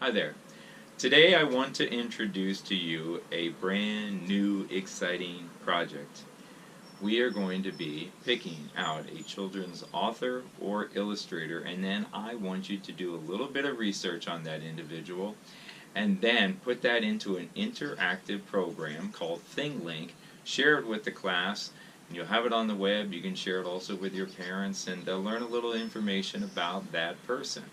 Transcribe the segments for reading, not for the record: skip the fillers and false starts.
Hi there. Today I want to introduce to you a brand new exciting project. We are going to be picking out a children's author or illustrator, and then I want you to do a little bit of research on that individual and then put that into an interactive program called ThingLink, share it with the class, and you'll have it on the web. You can share it also with your parents, and they'll learn a little information about that person.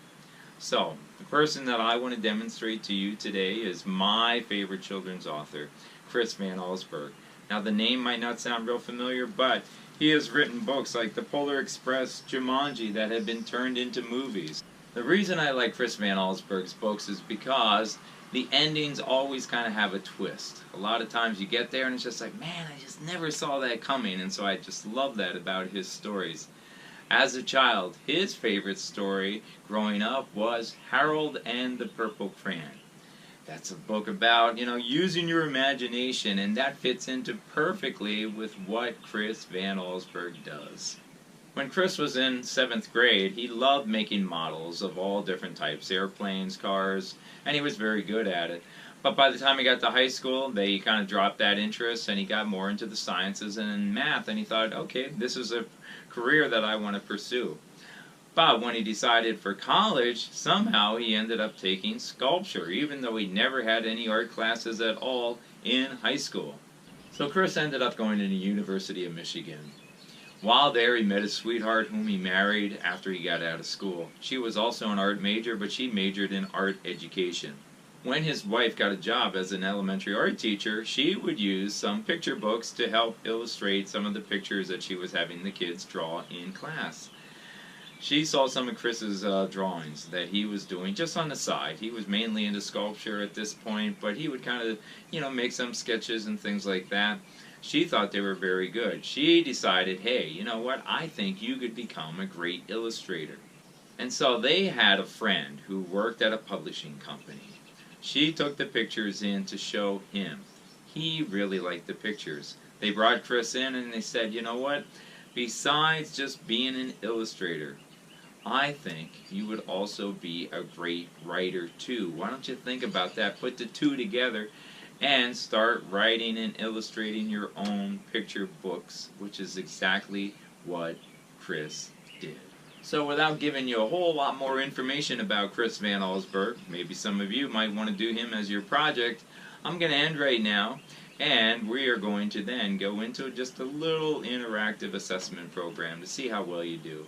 So, the person that I want to demonstrate to you today is my favorite children's author, Chris Van Allsburg. Now, the name might not sound real familiar, but he has written books like The Polar Express, Jumanji, that have been turned into movies. The reason I like Chris Van Allsburg's books is because the endings always kind of have a twist. A lot of times you get there and it's just like, man, I just never saw that coming, and so I just love that about his stories. As a child, his favorite story growing up was Harold and the Purple Crayon. That's a book about, using your imagination, and that fits into perfectly with what Chris Van Allsburg does. When Chris was in 7th grade, he loved making models of all different types, airplanes, cars, and he was very good at it. But by the time he got to high school, they kind of dropped that interest, and he got more into the sciences and math, and he thought, okay, this is a career that I want to pursue. But when he decided for college, somehow he ended up taking sculpture, even though he never had any art classes at all in high school. So Chris ended up going to the University of Michigan. While there, he met his sweetheart, whom he married after he got out of school. She was also an art major, but she majored in art education. When his wife got a job as an elementary art teacher, she would use some picture books to help illustrate some of the pictures that she was having the kids draw in class. She saw some of Chris's drawings that he was doing just on the side. He was mainly into sculpture at this point, but he would kind of, make some sketches and things like that. She thought they were very good. She decided, hey, you know what, I think you could become a great illustrator. And so they had a friend who worked at a publishing company. She took the pictures in to show him. He really liked the pictures. They brought Chris in and they said, you know what, besides just being an illustrator, I think you would also be a great writer too. Why don't you think about that? Put the two together and start writing and illustrating your own picture books, which is exactly what Chris did. So without giving you a whole lot more information about Chris Van Allsburg, maybe some of you might want to do him as your project, I'm going to end right now, and we are going to then go into just a little interactive assessment program to see how well you do.